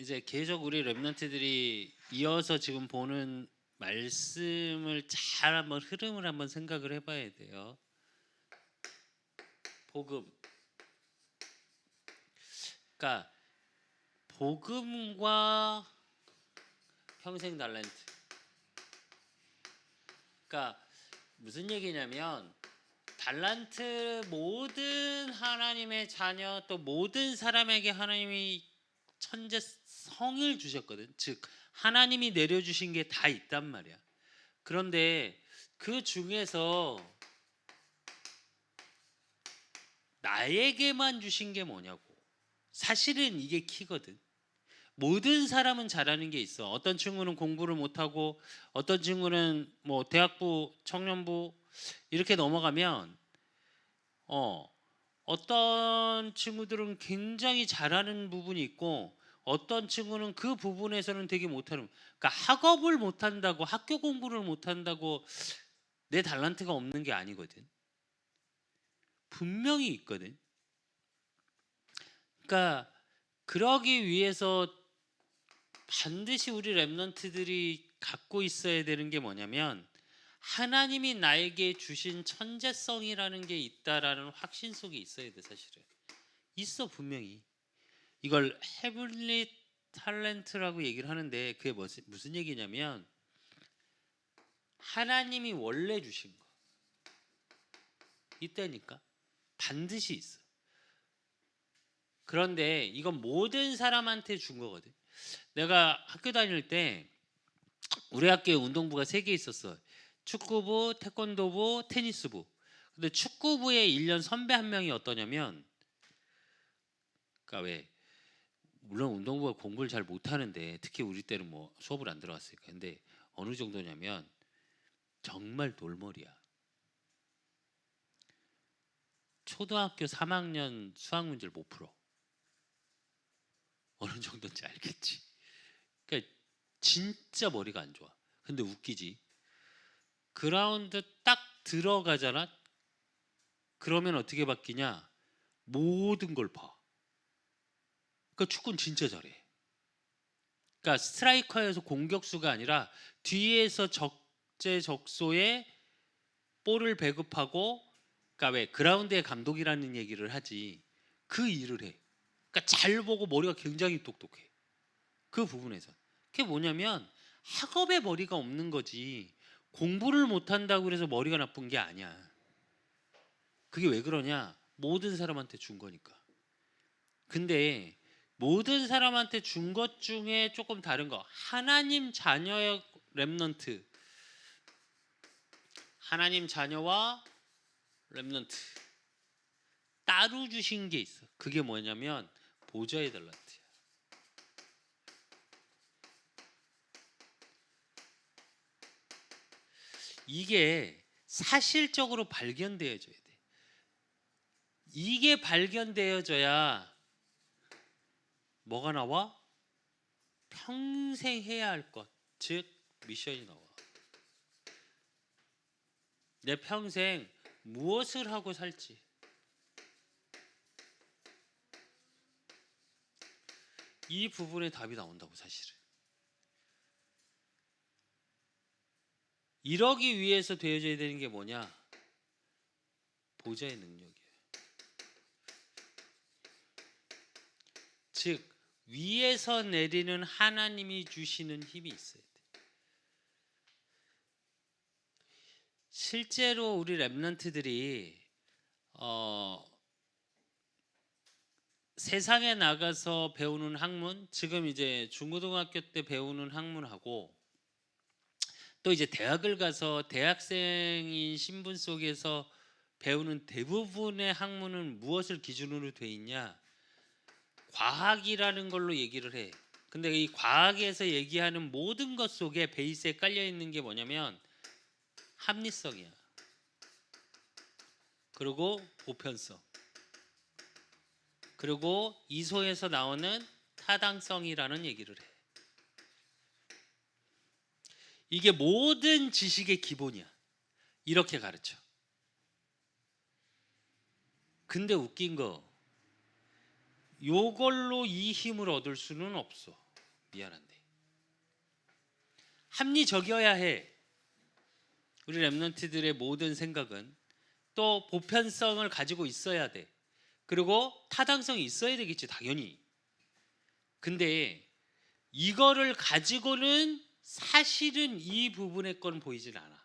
이제 계속 우리 랩런트들이 이어서 지금 보는 말씀을 잘 한번 흐름을 한번 생각을 해봐야 돼요. 복음. 그러니까 복음과 평생 달란트. 그러니까 무슨 얘기냐면 달란트 모든 하나님의 자녀 또 모든 사람에게 하나님이 천재 성을 주셨거든. 즉 하나님이 내려주신 게 다 있단 말이야. 그런데 그 중에서 나에게만 주신 게 뭐냐고. 사실은 이게 키거든. 모든 사람은 잘하는 게 있어. 어떤 친구는 공부를 못하고 어떤 친구는 뭐 대학부, 청년부 이렇게 넘어가면 어떤 친구들은 굉장히 잘하는 부분이 있고 어떤 친구는 그 부분에서는 되게 못하는. 그러니까 학업을 못한다고 학교 공부를 못한다고 내 달란트가 없는 게 아니거든. 분명히 있거든. 그러니까 그러기 위해서 반드시 우리 랩런트들이 갖고 있어야 되는 게 뭐냐면 하나님이 나에게 주신 천재성이라는 게 있다라는 확신 속에 있어야 돼. 사실은 있어 분명히. 이걸 헤블리 탤런트라고 얘기를 하는데 그게 무슨 얘기냐면 하나님이 원래 주신 거 있다니까. 반드시 있어. 그런데 이건 모든 사람한테 준 거거든. 내가 학교 다닐 때 우리 학교에 운동부가 3개 있었어. 축구부, 태권도부, 테니스부. 근데 축구부에 1년 선배 한 명이 어떠냐면, 그러니까 왜 물론 운동부가 공부를 잘 못하는데 특히 우리 때는 뭐 수업을 안 들어갔으니까. 근데 어느 정도냐면 정말 돌머리야. 초등학교 3학년 수학 문제를 못 풀어. 어느 정도인지 알겠지. 그러니까 진짜 머리가 안 좋아. 근데 웃기지. 그라운드 딱 들어가잖아. 그러면 어떻게 바뀌냐? 모든 걸 봐. 그러니까 축구는 진짜 잘해. 그러니까 스트라이커에서 공격수가 아니라 뒤에서 적재적소에 볼을 배급하고, 그러니까 왜 그라운드의 감독이라는 얘기를 하지. 그 일을 해. 그러니까 잘 보고 머리가 굉장히 똑똑해. 그 부분에서. 그게 뭐냐면 학업에 머리가 없는 거지. 공부를 못한다고 해서 머리가 나쁜 게 아니야. 그게 왜 그러냐? 모든 사람한테 준 거니까. 근데 모든 사람한테 준 것 중에 조금 다른 거. 하나님 자녀의 렘넌트. 하나님 자녀와 렘넌트. 따로 주신 게 있어. 그게 뭐냐면 보좌의 달란트야. 이게 사실적으로 발견되어져야 돼. 이게 발견되어져야 뭐가 나와? 평생 해야 할 것, 즉 미션이 나와. 내 평생 무엇을 하고 살지. 이 부분에 답이 나온다고 사실은. 이러기 위해서 되어져야 되는 게 뭐냐? 보좌의 능력이에요. 즉 위에서 내리는 하나님이 주시는 힘이 있어야 돼. 실제로 우리 랩런트들이 세상에 나가서 배우는 학문, 지금 이제 중고등학교 때 배우는 학문하고 또 이제 대학을 가서 대학생인 신분 속에서 배우는 대부분의 학문은 무엇을 기준으로 돼 있냐? 과학이라는 걸로 얘기를 해. 근데 이 과학에서 얘기하는 모든 것 속에 베이스에 깔려 있는 게 뭐냐면 합리성이야. 그리고 보편성. 그리고 이소에서 나오는 타당성이라는 얘기를 해. 이게 모든 지식의 기본이야. 이렇게 가르쳐. 근데 웃긴 거, 요걸로 이 힘을 얻을 수는 없어. 미안한데. 합리적이어야 해. 우리 랩런트들의 모든 생각은 또 보편성을 가지고 있어야 돼. 그리고 타당성이 있어야 되겠지, 당연히. 근데 이거를 가지고는 사실은 이 부분의 건 보이진 않아.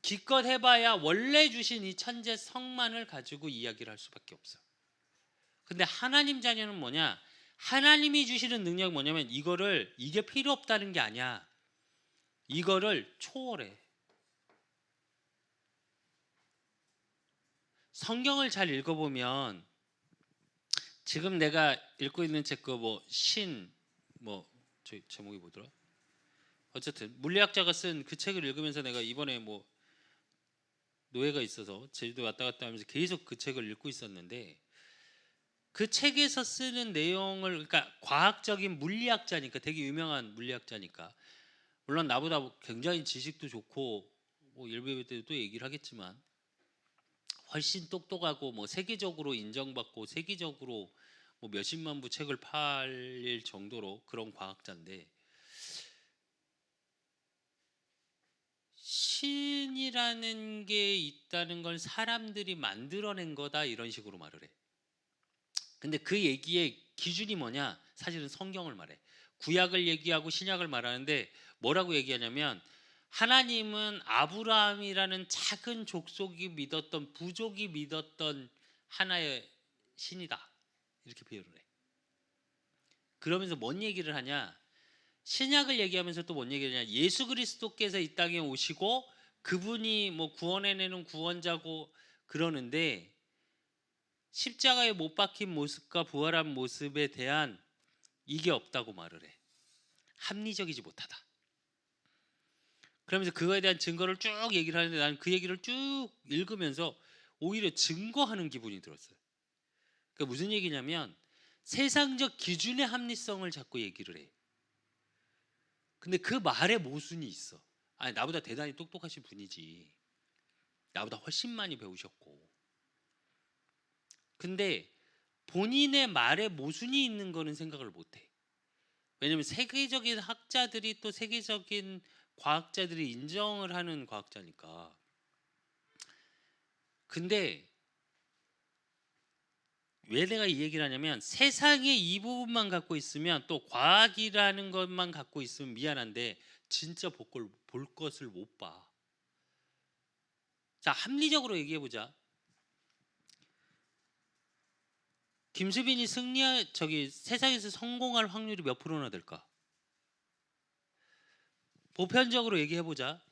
기껏 해봐야 원래 주신 이 천재 성만을 가지고 이야기를 할 수밖에 없어. 근데 하나님 자녀는 뭐냐? 하나님이 주시는 능력이 뭐냐면 이게 필요 없다는 게 아니야. 이거를 초월해. 성경을 잘 읽어보면 지금 내가 읽고 있는 책 저 제목이 뭐더라? 어쨌든 물리학자가 쓴 그 책을 읽으면서 내가 이번에 노예가 있어서 제주도 왔다 갔다 하면서 계속 그 책을 읽고 있었는데 그 책에서 쓰는 내용을 그러니까 과학적인 물리학자니까 되게 유명한 물리학자니까 물론 나보다 굉장히 지식도 좋고 일베 때도 또 얘기를 하겠지만 훨씬 똑똑하고 세계적으로 인정받고 세계적으로 몇십만 부 책을 팔릴 정도로 그런 과학자인데 신이라는 게 있다는 걸 사람들이 만들어낸 거다 이런 식으로 말을 해. 근데 그 얘기의 기준이 뭐냐? 사실은 성경을 말해. 구약을 얘기하고 신약을 말하는데 뭐라고 얘기하냐면 하나님은 아브라함이라는 작은 족속이 믿었던 부족이 믿었던 하나의 신이다 이렇게 표현을 해. 그러면서 뭔 얘기를 하냐? 신약을 얘기하면서 또 뭔 얘기를 하냐? 예수 그리스도께서 이 땅에 오시고 그분이 구원해내는 구원자고 그러는데 십자가에 못 박힌 모습과 부활한 모습에 대한 이게 없다고 말을 해. 합리적이지 못하다. 그러면서 그거에 대한 증거를 쭉 얘기를 하는데 나는 그 얘기를 쭉 읽으면서 오히려 증거하는 기분이 들었어요. 그러니까 무슨 얘기냐면 세상적 기준의 합리성을 자꾸 얘기를 해. 근데 그 말에 모순이 있어. 아니 나보다 대단히 똑똑하신 분이지. 나보다 훨씬 많이 배우셨고. 근데 본인의 말에 모순이 있는 거는 생각을 못 해. 왜냐면 세계적인 학자들이 또 세계적인 과학자들이 인정을 하는 과학자니까. 근데 왜 내가 이 얘기를 하냐면 세상에 이 부분만 갖고 있으면 또 과학이라는 것만 갖고 있으면 미안한데 진짜 볼 것을 못 봐. 자, 합리적으로 얘기해 보자. 김수빈이 세상에서 성공할 확률이 몇 프로나 될까? 보편적으로 얘기해 보자.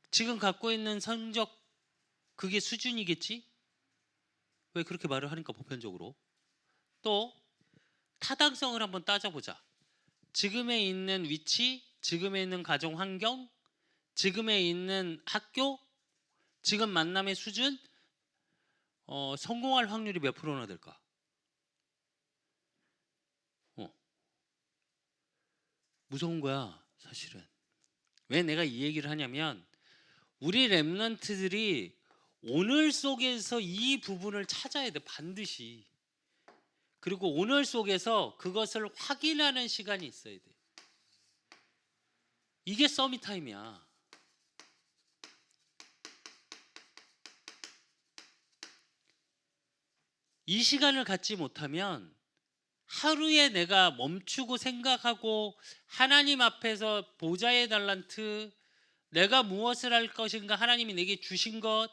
지금 갖고 있는 성적 그게 수준이겠지? 왜 그렇게 말을 하니까 보편적으로. 또 타당성을 한번 따져보자. 지금에 있는 위치, 지금에 있는 가정 환경, 지금에 있는 학교, 지금 만남의 수준, 성공할 확률이 몇 프로나 될까? 무서운 거야, 사실은. 왜 내가 이 얘기를 하냐면 우리 랩런트들이 오늘 속에서 이 부분을 찾아야 돼, 반드시. 그리고 오늘 속에서 그것을 확인하는 시간이 있어야 돼. 이게 서밋 타임이야. 이 시간을 갖지 못하면 하루에 내가 멈추고 생각하고 하나님 앞에서 보좌의 달란트, 내가 무엇을 할 것인가, 하나님이 내게 주신 것,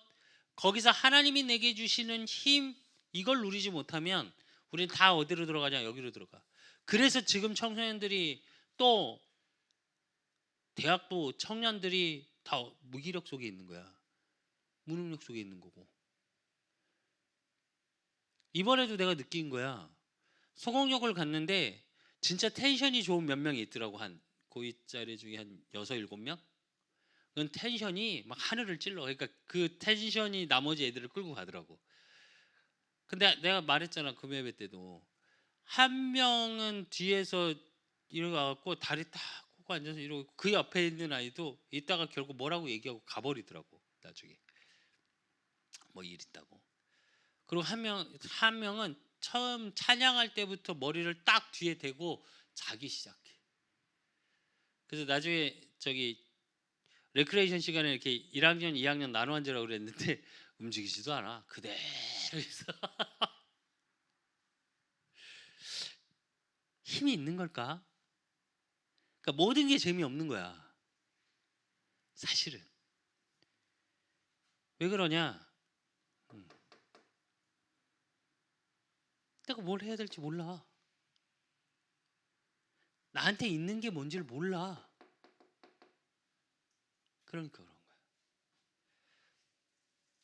거기서 하나님이 내게 주시는 힘, 이걸 누리지 못하면 우리는 다 어디로 들어가냐? 여기로 들어가. 그래서 지금 청소년들이 또 대학도 청년들이 다 무기력 속에 있는 거야. 무능력 속에 있는 거고. 이번에도 내가 느낀 거야. 소공역을 갔는데 진짜 텐션이 좋은 몇 명이 있더라고. 한 고2짜리 중에 한 6, 7명? 그건 텐션이 막 하늘을 찔러. 그러니까 그 텐션이 나머지 애들을 끌고 가더라고. 근데 내가 말했잖아, 금요일 때도. 한 명은 뒤에서 이러고 와갖고 다리 딱 꽂고 앉아서 이러고 있고 그 옆에 있는 아이도 이따가 결국 뭐라고 얘기하고 가버리더라고. 나중에 뭐 일 있다고. 그리고 한 명은 처음 찬양할 때부터 머리를 딱 뒤에 대고 자기 시작해. 그래서 나중에 저기 레크레이션 시간에 이렇게 1학년, 2학년 나눠 앉으라고 그랬는데 움직이지도 않아. 그대로 있어. 힘이 있는 걸까? 그러니까 모든 게 재미없는 거야. 사실은. 왜 그러냐? 내가 뭘 해야 될지 몰라. 나한테 있는 게 뭔지를 몰라. 그러니까 그런 거야.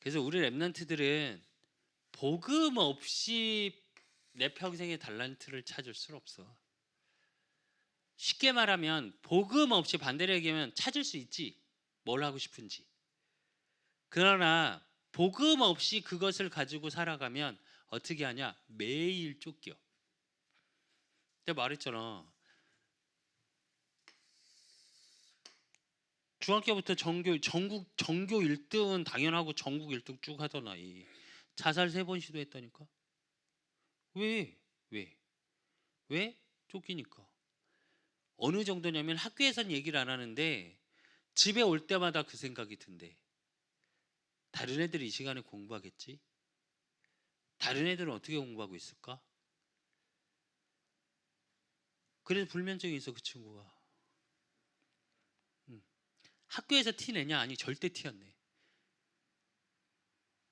그래서 우리 랩런트들은 복음 없이 내 평생의 달란트를 찾을 수는 없어. 쉽게 말하면 복음 없이 반대로 얘기하면 찾을 수 있지. 뭘 하고 싶은지. 그러나 복음 없이 그것을 가지고 살아가면 어떻게 하냐? 매일 쫓겨. 내가 말했잖아. 중학교부터 전국 1등은 당연하고 전국 1등 쭉 하던 아이 자살 3번 시도했다니까. 왜? 왜? 왜? 쫓기니까. 어느 정도냐면 학교에선 얘기를 안 하는데 집에 올 때마다 그 생각이 든대. 다른 애들이 이 시간에 공부하겠지? 다른 애들은 어떻게 공부하고 있을까? 그래서 불면증이 있어 그 친구가. 학교에서 티 내냐? 아니 절대 티 안 내.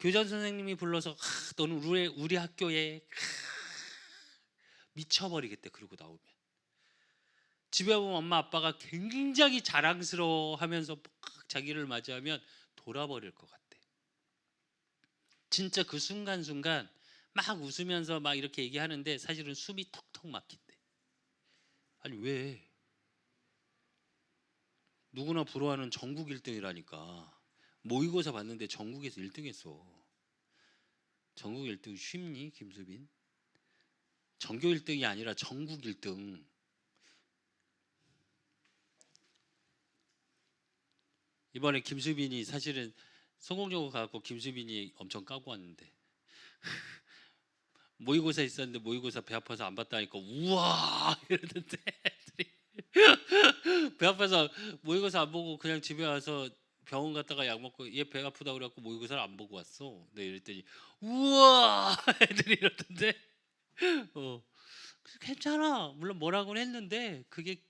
교장 선생님이 불러서 너는 우리 학교에 미쳐버리겠대. 그러고 나오면 집에 오면 엄마 아빠가 굉장히 자랑스러워하면서 막 자기를 맞이하면 돌아버릴 것 같대. 진짜 그 순간순간 막 웃으면서 막 이렇게 얘기하는데 사실은 숨이 턱턱 막힌대. 아니 왜? 누구나 부러워하는 전국 1등이라니까. 모의고사 봤는데 전국에서 1등 했어. 전국 1등 쉽니 김수빈? 전교 1등이 아니라 전국 1등. 이번에 김수빈이 사실은 성공적으로 가고 김수빈이 엄청 까고 왔는데 모의고사 있었는데 모의고사 배 아파서 안 봤다니까 우와 이러는데 배 아파서 모의고사 안 보고 그냥 집에 와서 병원 갔다가 약 먹고 얘 배 아프다 그래갖고 모의고사를 안 보고 왔어. 네 이랬더니 우와 애들이 이러던데 괜찮아. 물론 뭐라고는 했는데 그게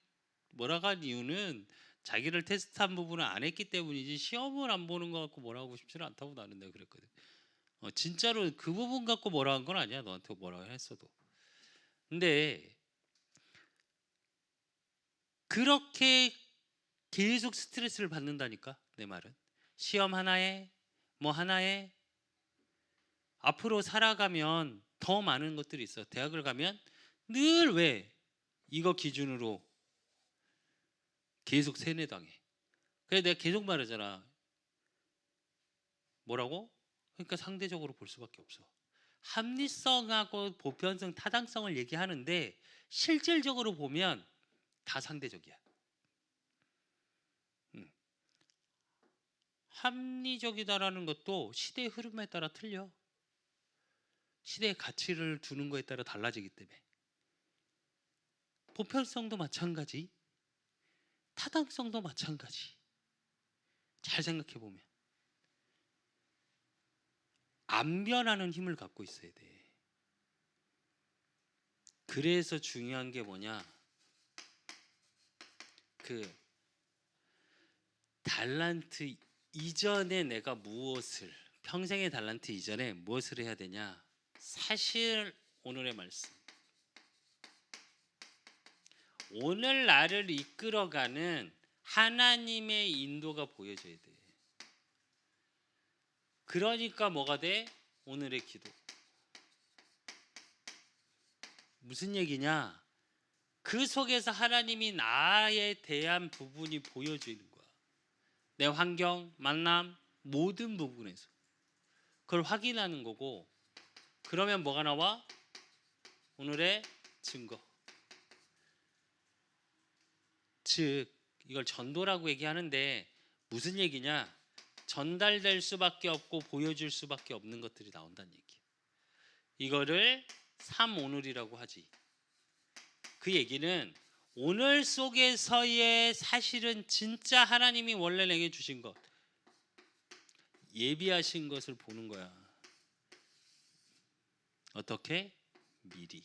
뭐라고 한 이유는 자기를 테스트한 부분을 안 했기 때문이지 시험을 안 보는 거 갖고 뭐라고 하고 싶지는 않다고 나는 내가 그랬거든. 진짜로 그 부분 갖고 뭐라 한 건 아니야. 너한테 뭐라고 했어도. 근데 그렇게 계속 스트레스를 받는다니까. 내 말은 시험 하나에 뭐 하나에 앞으로 살아가면 더 많은 것들이 있어. 대학을 가면 늘 왜 이거 기준으로 계속 세뇌당해. 그래서 내가 계속 말하잖아. 뭐라고? 그러니까 상대적으로 볼 수밖에 없어. 합리성하고 보편성, 타당성을 얘기하는데 실질적으로 보면 다 상대적이야. 합리적이다라는 것도 시대의 흐름에 따라 틀려. 시대의 가치를 두는 거에 따라 달라지기 때문에. 보편성도 마찬가지, 타당성도 마찬가지. 잘 생각해 보면 안 변하는 힘을 갖고 있어야 돼. 그래서 중요한 게 뭐냐? 그 달란트 이전에 내가 무엇을 평생의 달란트 이전에 무엇을 해야 되냐? 사실 오늘의 말씀. 오늘 나를 이끌어가는 하나님의 인도가 보여져야 돼. 그러니까 뭐가 돼? 오늘의 기도. 무슨 얘기냐? 그 속에서 하나님이 나에 대한 부분이 보여지는 거야. 내 환경, 만남, 모든 부분에서. 그걸 확인하는 거고, 그러면 뭐가 나와? 오늘의 증거. 즉 이걸 전도라고 얘기하는데 무슨 얘기냐? 전달될 수밖에 없고 보여줄 수밖에 없는 것들이 나온다는 얘기예요. 이거를 3오늘이라고 하지. 그 얘기는 오늘 속에서의 사실은 진짜 하나님이 원래 내게 주신 것, 예비하신 것을 보는 거야. 어떻게? 미리.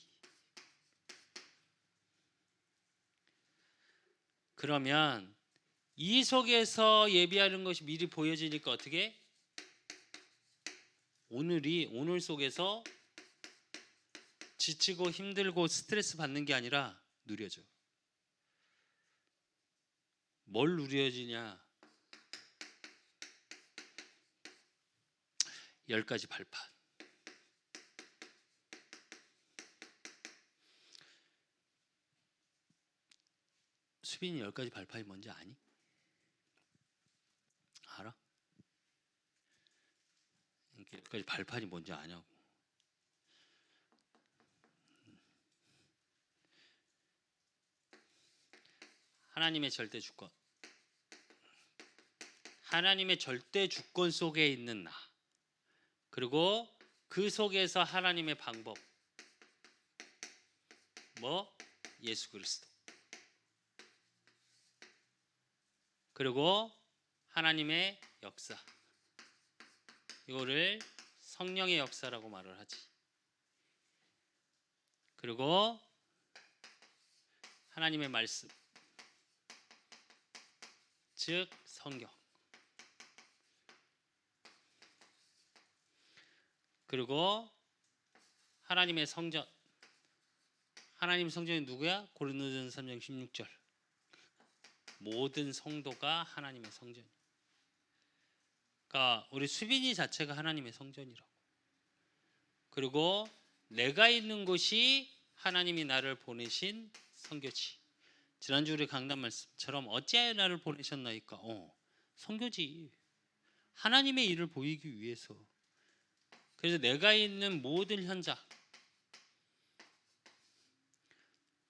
그러면 이 속에서 예비하는 것이 미리 보여지니까 어떻게? 오늘 속에서 지치고 힘들고 스트레스 받는 게 아니라 누려져. 뭘 누려지냐? 10가지 발판. 수빈이 10가지 발판이 뭔지 아니? 알아? 10가지 발판이 뭔지 아냐고. 하나님의 절대 주권. 하나님의 절대 주권 속에 있는 나. 그리고 그 속에서 하나님의 방법. 뭐? 예수 그리스도. 그리고 하나님의 역사. 이거를 성령의 역사라고 말을 하지. 그리고 하나님의 말씀. 즉 성경. 그리고 하나님의 성전. 하나님 성전이 누구야? 고린도전서 3장 16절. 모든 성도가 하나님의 성전이야. 그러니까 우리 수빈이 자체가 하나님의 성전이라고. 그리고 내가 있는 곳이 하나님이 나를 보내신 성교지. 지난주 우리 강단 말씀처럼 어찌하여 나를 보내셨나이까? 성교지. 하나님의 일을 보이기 위해서. 그래서 내가 있는 모든 현장,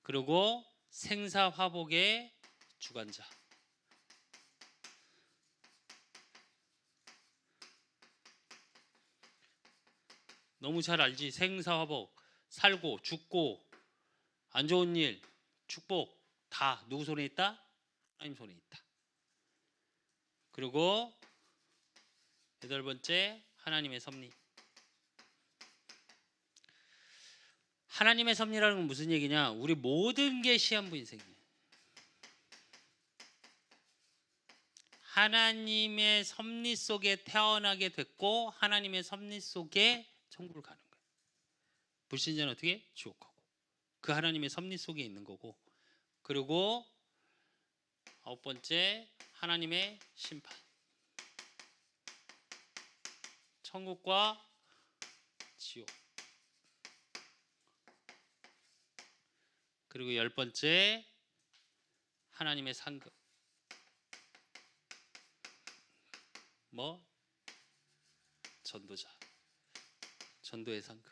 그리고 생사화복의 주관자. 너무 잘 알지? 생사화복, 살고 죽고 안 좋은 일, 축복 다 누구 손에 있다? 하나님 손에 있다. 그리고 8번째, 하나님의 섭리. 하나님의 섭리라는 건 무슨 얘기냐? 우리 모든 게 시한부 인생이에요. 하나님의 섭리 속에 태어나게 됐고 하나님의 섭리 속에 천국을 가는 거예요. 불신자는 어떻게? 지옥 가고. 그 하나님의 섭리 속에 있는 거고. 그리고 9번째, 하나님의 심판. 천국과 지옥. 그리고 10번째, 하나님의 상급. 뭐? 전도자. 전도의 상급.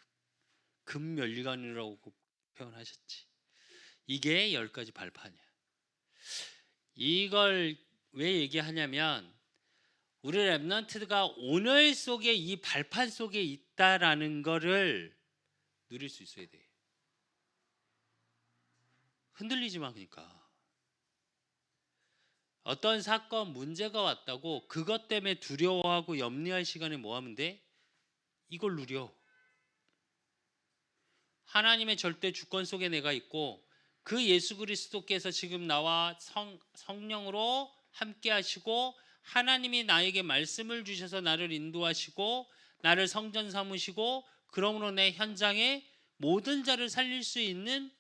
금멸관이라고 표현하셨지. 이게 10가지 발판이야. 이걸 왜 얘기하냐면 우리 랩넌트가 오늘 속에 이 발판 속에 있다라는 거를 누릴 수 있어야 돼. 흔들리지 마. 그러니까 어떤 사건 문제가 왔다고 그것 때문에 두려워하고 염려할 시간에 뭐 하면 돼? 이걸 누려. 하나님의 절대 주권 속에 내가 있고 그 예수 그리스도께서 지금 나와 성령으로 함께 하시고 하나님이 나에게 말씀을 주셔서 나를 인도하시고 나를 성전 삼으시고 그러므로 내 현장에 모든 자를 살릴 수 있는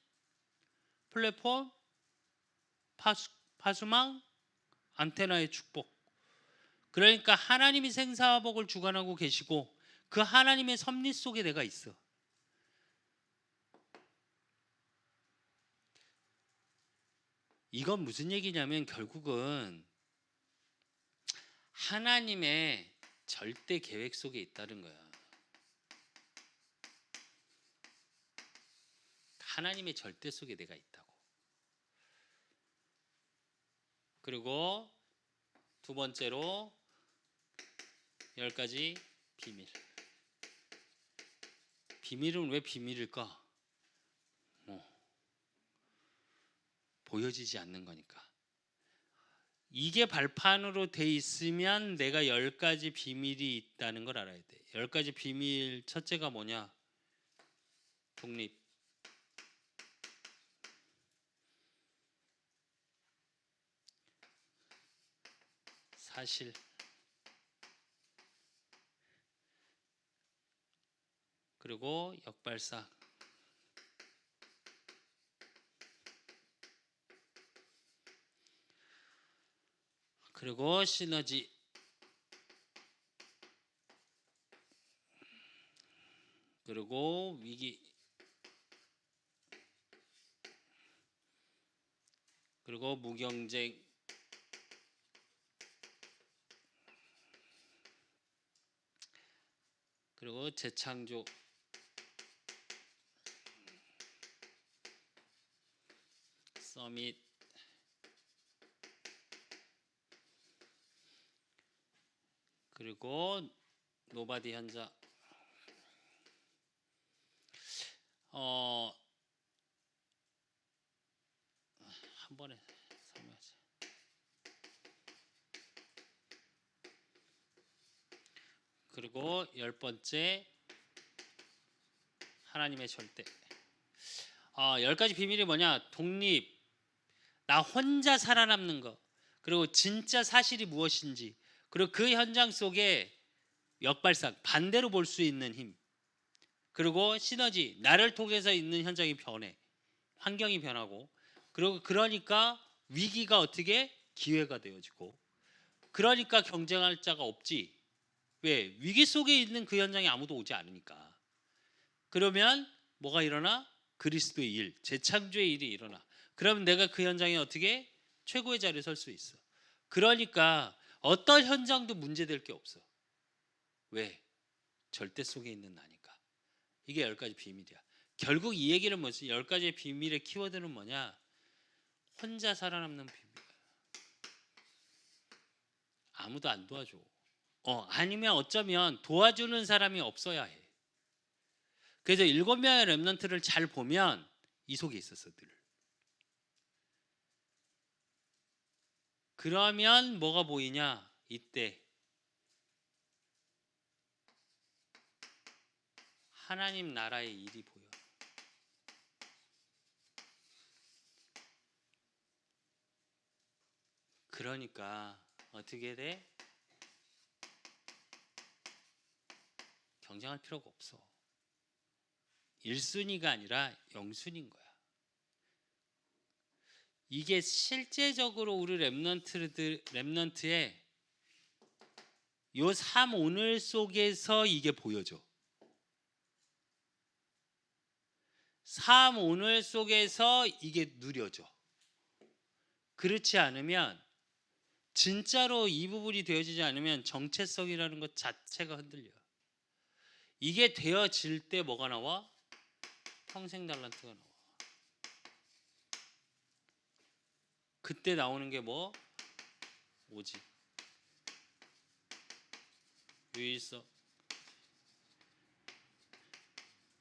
플랫폼, 파수망, 안테나의 축복. 그러니까 하나님이 생사화복을 주관하고 계시고 그 하나님의 섭리 속에 내가 있어. 이건 무슨 얘기냐면 결국은 하나님의 절대 계획 속에 있다는 거야. 하나님의 절대 속에 내가 있다고. 그리고 두 번째로 10가지 비밀. 비밀은 왜 비밀일까? 보여지지 않는 거니까. 이게 발판으로 돼 있으면 내가 10가지 비밀이 있다는 걸 알아야 돼. 10가지 비밀 첫째가 뭐냐? 독립. 사실. 그리고 역발상. 그리고 시너지. 그리고 위기. 그리고 무경쟁. 그리고 재창조. 서밋. 그리고 노바디 현자. 한 번에 설명하자. 그리고 10번째 하나님의 절대. 10가지 비밀이 뭐냐? 독립, 나 혼자 살아남는 거, 그리고 진짜 사실이 무엇인지, 그리고 그 현장 속에 역발상, 반대로 볼 수 있는 힘, 그리고 시너지, 나를 통해서 있는 현장이 변해, 환경이 변하고, 그리고 그러니까 위기가 어떻게 기회가 되어지고, 그러니까 경쟁할 자가 없지. 왜? 위기 속에 있는 그 현장에 아무도 오지 않으니까. 그러면 뭐가 일어나? 그리스도의 일, 재창조의 일이 일어나. 그러면 내가 그 현장에 어떻게 최고의 자리에 설 수 있어. 그러니까 어떤 현장도 문제될 게 없어. 왜? 절대 속에 있는 나니까. 이게 10가지 비밀이야. 결국 이 얘기는 뭐지? 10가지의 비밀의 키워드는 뭐냐? 혼자 살아남는 비밀. 아무도 안 도와줘. 아니면 어쩌면 도와주는 사람이 없어야 해. 그래서 7명의 렘넌트를 잘 보면 이 속에 있었어 늘. 그러면 뭐가 보이냐? 이때 하나님 나라의 일이 보여. 그러니까 어떻게 돼? 경쟁할 필요가 없어. 1순위가 아니라 0순위인 거야. 이게 실제적으로 우리 렘넌트의 요 3오늘 속에서 이게 보여져. 3오늘 속에서 이게 누려져. 그렇지 않으면 진짜로 이 부분이 되어지지 않으면 정체성이라는 것 자체가 흔들려. 이게 되어질 때 뭐가 나와? 평생 달란트가 나와. 그때 나오는 게 뭐? 오직 유일성,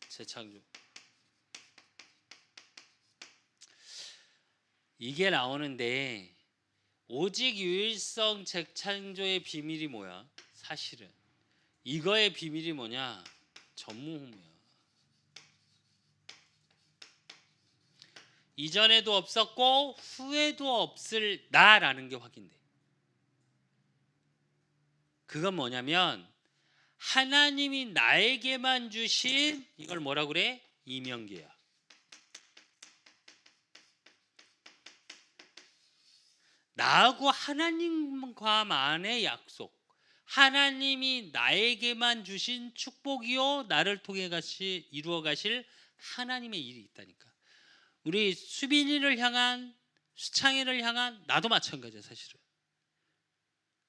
재창조. 이게 나오는데 오직 유일성 재창조의 비밀이 뭐야? 사실은 이거의 비밀이 뭐냐? 전무후무야. 이전에도 없었고 후에도 없을 나라는 게 확인돼. 그건 뭐냐면 하나님이 나에게만 주신 이걸 뭐라 그래? 이명계야. 나하고 하나님과만의 약속. 하나님이 나에게만 주신 축복이요 나를 통해 이루어 가실 하나님의 일이 있다니까. 우리 수빈이를 향한, 수창이를 향한, 나도 마찬가지야 사실은.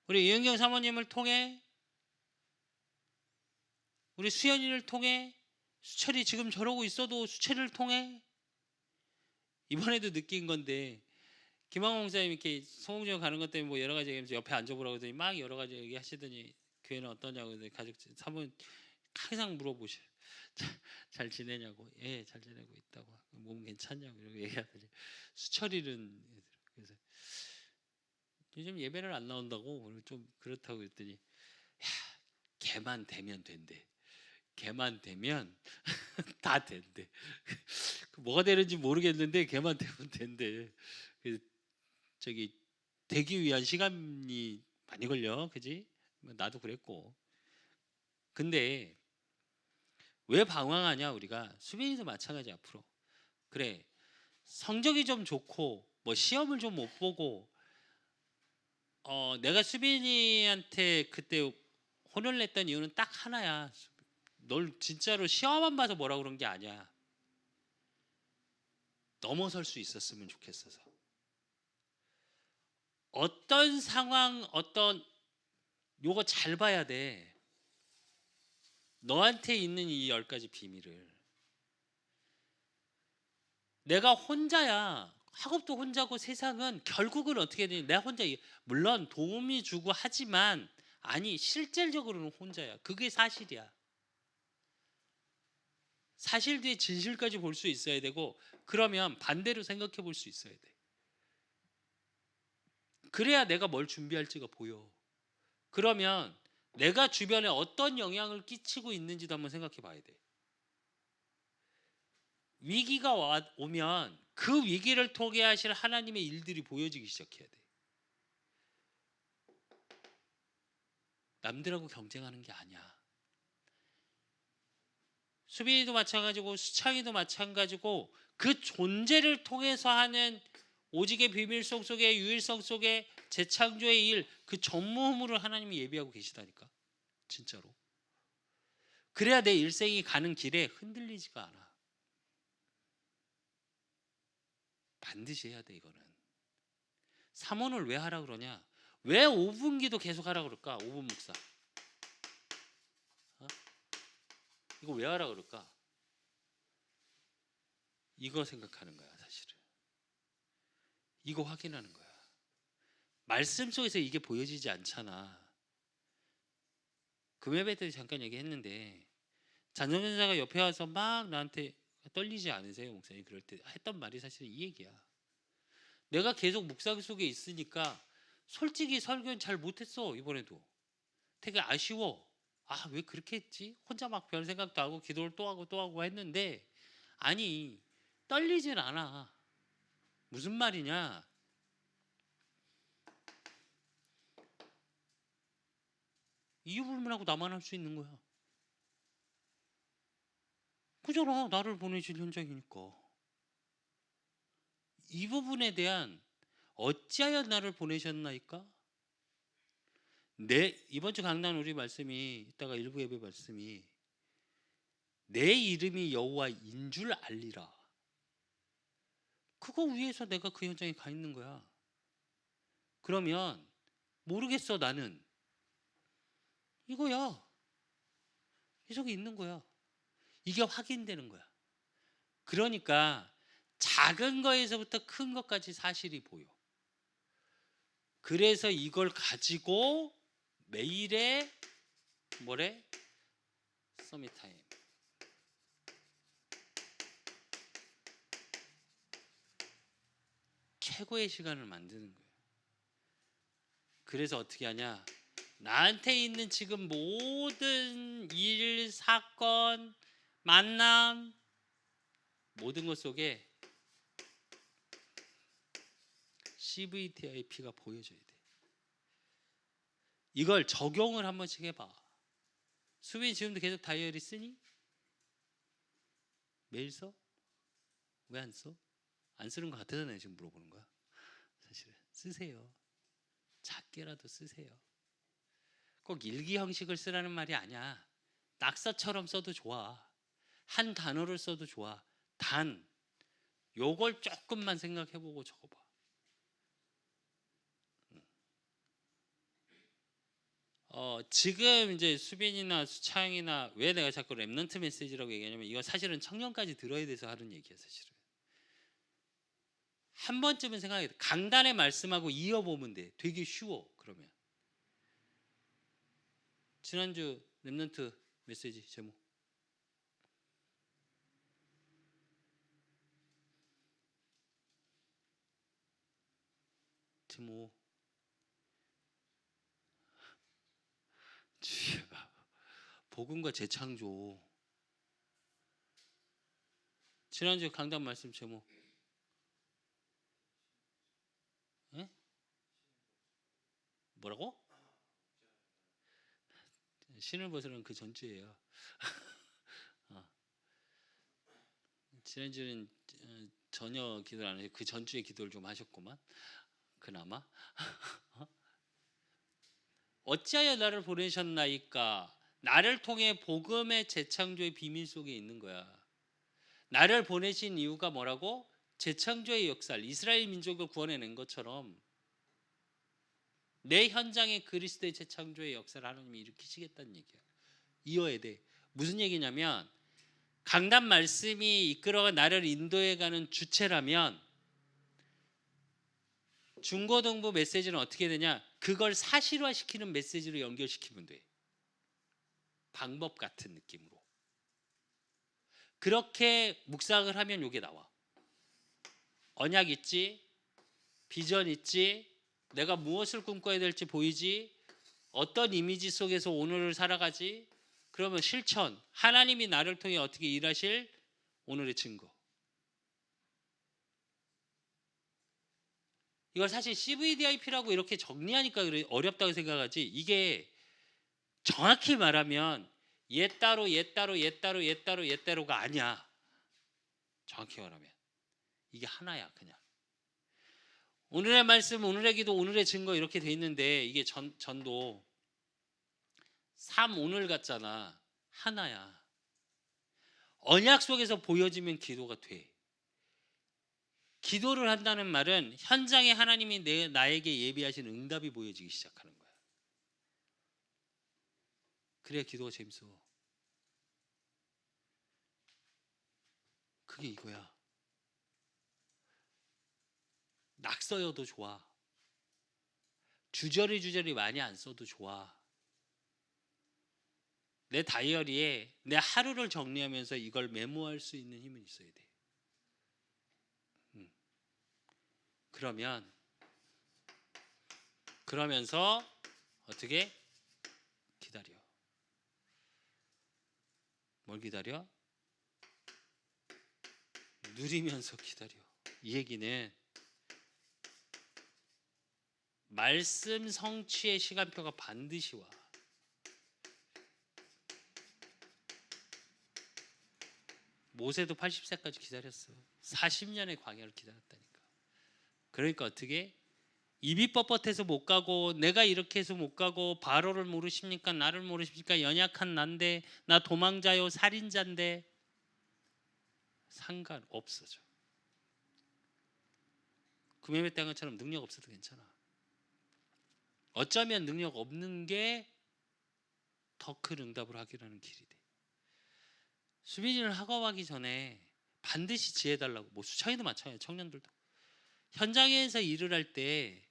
우리 이은경 사모님을 통해, 우리 수연이를 통해, 수철이 지금 저러고 있어도 수철이를 통해. 이번에도 느낀 건데 김학원 목사님 이렇게 송홍정 가는 것 때문에 뭐 여러 가지 얘기하면서 옆에 앉아보라고 하더니 막 여러 가지 얘기하시더니 교회는 어떠냐고 가족 사모님 항상 물어보셔. 잘 지내냐고. 예, 잘 지내고 있다고. 몸 괜찮냐고 이렇게 얘기하더니 수철이는 그래서 요즘 예배를 안 나온다고 좀 그렇다고 했더니 야, 걔만 되면 된대. 걔만 되면 다 된대. 뭐가 되는지 모르겠는데 걔만 되면 된대. 저기 되기 위한 시간이 많이 걸려, 그지? 나도 그랬고. 근데 왜 방황하냐 우리가? 수빈이도 마찬가지 앞으로. 그래, 성적이 좀 좋고 뭐 시험을 좀 못 보고 내가 수빈이한테 그때 혼을 냈던 이유는 딱 하나야. 널 진짜로 시험만 봐서 뭐라 그런 게 아니야. 넘어설 수 있었으면 좋겠어서. 어떤 상황, 어떤 요거 잘 봐야 돼. 너한테 있는 이 10가지 비밀을. 내가 혼자야. 학업도 혼자고 세상은 결국은 어떻게 되니? 내가 혼자 물론 도움이 주고 하지만 아니 실질적으로는 혼자야. 그게 사실이야. 사실 뒤에 진실까지 볼 수 있어야 되고 그러면 반대로 생각해 볼 수 있어야 돼. 그래야 내가 뭘 준비할지가 보여. 그러면 내가 주변에 어떤 영향을 끼치고 있는지도 한번 생각해 봐야 돼. 위기가 오면 그 위기를 통해 하실 하나님의 일들이 보여지기 시작해야 돼. 남들하고 경쟁하는 게 아니야. 수빈이도 마찬가지고 수창이도 마찬가지고 그 존재를 통해서 하는 오직의 비밀 속에 유일성 속에 재창조의 일, 그 전무후무를 하나님이 예비하고 계시다니까. 진짜로. 그래야 내 일생이 가는 길에 흔들리지가 않아. 반드시 해야 돼 이거는. 사모를 왜 하라 그러냐? 왜 5분 기도 계속 하라 그럴까? 5분 묵상. 이거 왜 하라 그럴까? 이거 생각하는 거야 사실은. 이거 확인하는 거야. 말씀 속에서 이게 보여지지 않잖아. 금요일 때 잠깐 얘기했는데 잔정전사가 옆에 와서 막 나한테 떨리지 않으세요 목사님? 그럴 때 했던 말이 사실 이 얘기야. 내가 계속 묵상 속에 있으니까 솔직히 설교는 잘 못했어. 이번에도 되게 아쉬워. 아, 왜 그렇게 했지? 혼자 막 별 생각도 하고 기도를 또 하고 또 하고 했는데 아니 떨리질 않아. 무슨 말이냐? 이유 불문하고 나만 할 수 있는 거야. 그잖아. 나를 보내실 현장이니까. 이 부분에 대한 어찌하여 나를 보내셨나이까? 이번 주 강단 우리 말씀이 이따가 일부 예배 말씀이 내 이름이 여호와인 줄 알리라. 그거 위해서 내가 그 현장에 가 있는 거야. 그러면 모르겠어 나는 이거야. 이 속에 있는 거야. 이게 확인되는 거야. 그러니까 작은 거에서부터 큰 것까지 사실이 보여. 그래서 이걸 가지고 매일의 뭐래? 서밋타임. 최고의 시간을 만드는 거예요. 그래서 어떻게 하냐? 나한테 있는 지금 모든 일, 사건, 만남 모든 것 속에 CVTIP가 보여줘야 돼. 이걸 적용을 한 번씩 해봐. 수빈이 지금도 계속 다이어리 쓰니? 매일 써? 왜 안 써? 안 쓰는 것 같아서 내가 지금 물어보는 거야. 사실은 쓰세요. 작게라도 쓰세요. 꼭 일기 형식을 쓰라는 말이 아니야. 낙서처럼 써도 좋아. 한 단어를 써도 좋아. 단 요걸 조금만 생각해보고 적어봐. 지금 이제 수빈이나 수창이나 왜 내가 자꾸 렘넌트 메시지라고 얘기하냐면 이거 사실은 청년까지 들어야 돼서 하는 얘기야 사실은. 한 번쯤은 생각해. 강단의 말씀하고 이어보면 돼. 되게 쉬워. 그러면 지난주 렘넌트 메시지 제목 제목. 주여, 복음과 재창조. 지난주 강단 말씀 제목. 에? 뭐라고? 신을 벗으라는 그 전주예요. 지난주는 전혀 기도를 안 해요. 그 전주에 기도를 좀 하셨구만. 그나마. 어찌하여 나를 보내셨나이까? 나를 통해 복음의 재창조의 비밀 속에 있는 거야. 나를 보내신 이유가 뭐라고? 재창조의 역사를, 이스라엘 민족을 구원해낸 것처럼 내 현장에 그리스도의 재창조의 역사를 하나님이 일으키시겠다는 얘기야. 이어야 돼. 무슨 얘기냐면 강단 말씀이 이끌어가 나를 인도해가는 주체라면 중고등부 메시지는 어떻게 되냐? 그걸 사실화시키는 메시지로 연결시키면 돼. 방법 같은 느낌으로. 그렇게 묵상을 하면 이게 나와. 언약 있지? 비전 있지? 내가 무엇을 꿈꿔야 될지 보이지? 어떤 이미지 속에서 오늘을 살아가지? 그러면 실천, 하나님이 나를 통해 어떻게 일하실 오늘의 증거. 이걸 사실 CVDIP라고 이렇게 정리하니까 어렵다고 생각하지, 이게 정확히 말하면 옛 따로 옛 따로 옛 따로 옛 따로 옛 따로가 아니야. 정확히 말하면 이게 하나야. 그냥 오늘의 말씀, 오늘의 기도, 오늘의 증거 이렇게 돼 있는데 이게 전도 3 오늘 같잖아. 하나야. 언약 속에서 보여지면 기도가 돼. 기도를 한다는 말은 현장에 하나님이 나에게 예비하신 응답이 보여지기 시작하는 거야. 그래야 기도가 재밌어. 그게 이거야. 낙서여도 좋아. 주저리 많이 안 써도 좋아. 내 다이어리에 내 하루를 정리하면서 이걸 메모할 수 있는 힘은 있어야 돼. 그러면서 어떻게 기다려. 뭘 기다려? 누리면서 기다려. 이 얘기는 말씀 성취의 시간표가 반드시 와. 모세도 80세까지 기다렸어. 40년의 광야를 기다렸다니까. 그러니까 어떻게? 입이 뻣뻣해서 못 가고 내가 이렇게 해서 못 가고 바로를 모르십니까? 나를 모르십니까? 연약한 난데 나 도망자요 살인자인데 상관없어져. 구매매 땅 것처럼 능력 없어도 괜찮아. 어쩌면 능력 없는 게 더 큰 응답을 하기라는 길이 돼. 수빈이를 학업하기 전에 반드시 지혜 달라고. 뭐 수창이도 마찬가지야. 청년들도 현장에서 일을 할 때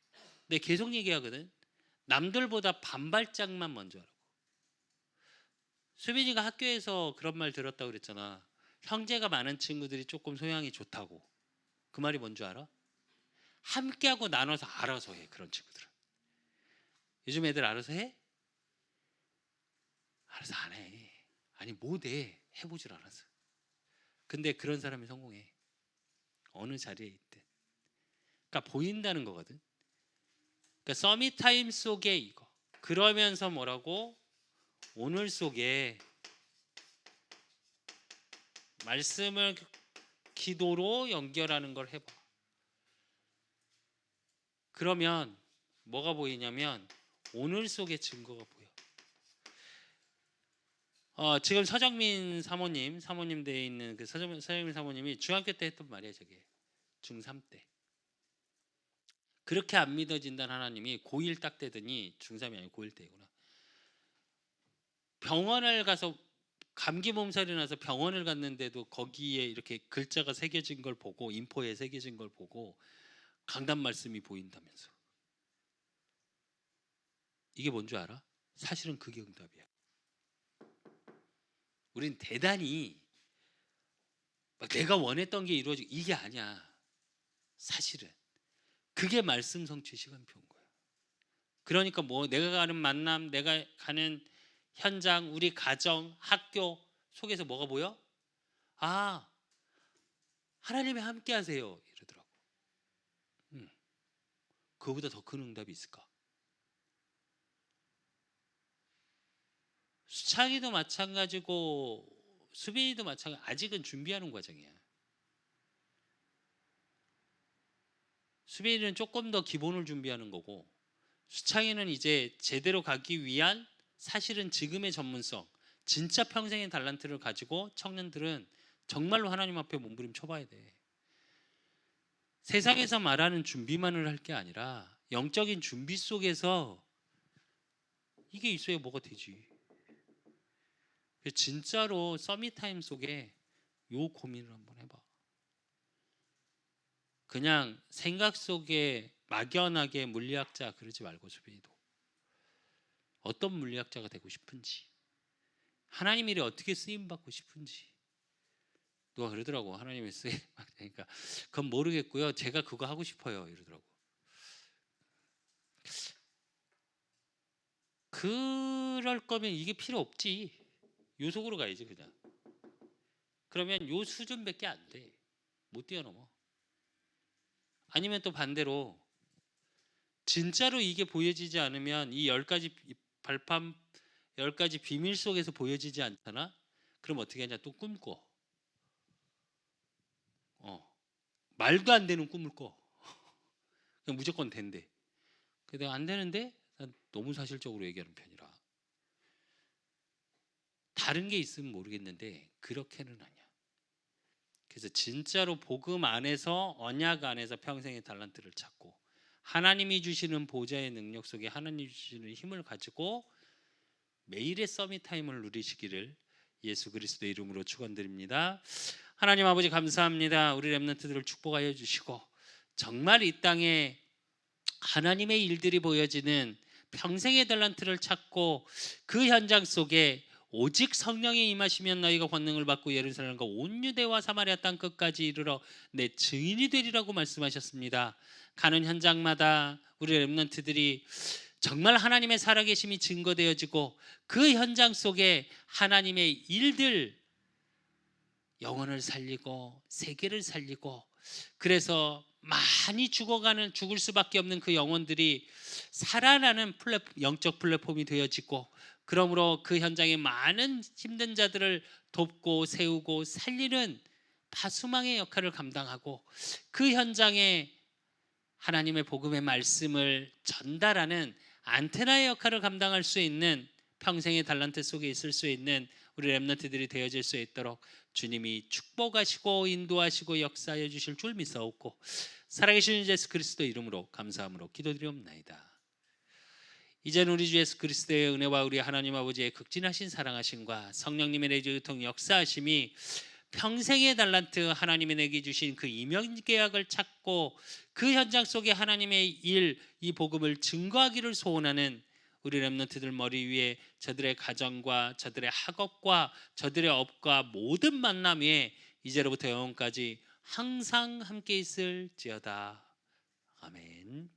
내 계속 얘기하거든. 남들보다 반발짝만 먼저 하라고. 수빈이가 학교에서 그런 말 들었다고 그랬잖아. 형제가 많은 친구들이 조금 소양이 좋다고. 그 말이 뭔지 알아? 함께하고 나눠서 알아서 해. 그런 친구들은. 요즘 애들 알아서 해? 알아서 안 해. 아니 못해. 해보질 않았어. 근데 그런 사람이 성공해. 어느 자리에 있든. 그러니까 보인다는 거거든. 그러니까 서밋타임 속에 이거. 그러면서 뭐라고? 오늘 속에 말씀을 기도로 연결하는 걸 해봐. 그러면 뭐가 보이냐면 오늘 속에 증거가 보여. 지금 서정민 사모님 되어 있는 그 서정민 사모님이 중학교 때 했던 말이에요. 저게 중3 때. 그렇게 안 믿어진다는 하나님이 고1 딱 되더니 중3이 아니고 고1 때구나. 병원을 가서 감기 몸살이 나서 병원을 갔는데도 거기에 이렇게 글자가 새겨진 걸 보고 인포에 새겨진 걸 보고 강단 말씀이 보인다면서. 이게 뭔 줄 알아? 사실은 그게 응답이야. 우린 대단히 막 내가 원했던 게 이루어지고 이게 아니야. 사실은 그게 말씀 성취 시간표인 거예요. 그러니까 뭐 내가 가는 만남, 내가 가는 현장, 우리 가정, 학교 속에서 뭐가 보여? 아, 하나님이 함께 하세요 이러더라고. 그거보다 더 큰 응답이 있을까? 수창이도 마찬가지고 수빈이도 마찬가지. 아직은 준비하는 과정이야. 수빈이는 조금 더 기본을 준비하는 거고, 수창이는 이제 제대로 가기 위한 사실은 지금의 전문성, 진짜 평생의 달란트를 가지고 청년들은 정말로 하나님 앞에 몸부림 쳐봐야 돼. 세상에서 말하는 준비만을 할 게 아니라 영적인 준비 속에서 이게 있어야 뭐가 되지. 진짜로 서밋타임 속에 요 고민을 한번 해봐. 그냥 생각 속에 막연하게 물리학자 그러지 말고, 수빈이도 어떤 물리학자가 되고 싶은지, 하나님 일에 어떻게 쓰임 받고 싶은지. 누가 그러더라고, 하나님의 쓰임 받으니까. 그건 모르겠고요, 제가 그거 하고 싶어요 이러더라고. 그럴 거면 이게 필요 없지. 요 속으로 가야지 그냥. 그러면 요 수준밖에 안 돼. 못 뛰어넘어. 아니면 또 반대로 진짜로 이게 보여지지 않으면 이 10가지 발판, 10가지 비밀 속에서 보여지지 않잖아. 그럼 어떻게 하냐, 또 꿈꿔. 말도 안 되는 꿈을 꿔. 그냥 무조건 된대. 근데 안 되는데 난 너무 사실적으로 얘기하는 편이라. 다른 게 있으면 모르겠는데 그렇게는 아니야. 그래서 진짜로 복음 안에서, 언약 안에서 평생의 달란트를 찾고 하나님이 주시는 보좌의 능력 속에 하나님이 주시는 힘을 가지고 매일의 서밋 타임을 누리시기를 예수 그리스도의 이름으로 축원드립니다. 하나님 아버지 감사합니다. 우리 렘넌트들을 축복하여 주시고 정말 이 땅에 하나님의 일들이 보여지는 평생의 달란트를 찾고 그 현장 속에 오직 성령이 임하시면 너희가 권능을 받고 예루살렘과 온 유대와 사마리아 땅 끝까지 이르러 내 증인이 되리라고 말씀하셨습니다. 가는 현장마다 우리 렘넌트들이 정말 하나님의 살아계심이 증거되어지고 그 현장 속에 하나님의 일들, 영혼을 살리고 세계를 살리고, 그래서 많이 죽을 수밖에 없는 그 영혼들이 살아나는 영적 플랫폼이 되어지고, 그러므로 그 현장에 많은 힘든 자들을 돕고 세우고 살리는 파수망의 역할을 감당하고 그 현장에 하나님의 복음의 말씀을 전달하는 안테나의 역할을 감당할 수 있는, 평생의 달란트 속에 있을 수 있는 우리 렘넌트들이 되어질 수 있도록 주님이 축복하시고 인도하시고 역사하여 주실 줄 믿사옵고 살아계신 예수 그리스도 이름으로 감사함으로 기도드리옵나이다. 이제는 우리 주 예수 그리스도의 은혜와 우리 하나님 아버지의 극진하신 사랑하심과 성령님의 내주통 역사하심이 평생의 달란트, 하나님이 내게 주신 그 임명계약을 찾고 그 현장 속에 하나님의 일, 이 복음을 증거하기를 소원하는 우리 렘넌트들 머리 위에 저들의 가정과 저들의 학업과 저들의 업과 모든 만남 위에 이제로부터 영원까지 항상 함께 있을지어다. 아멘.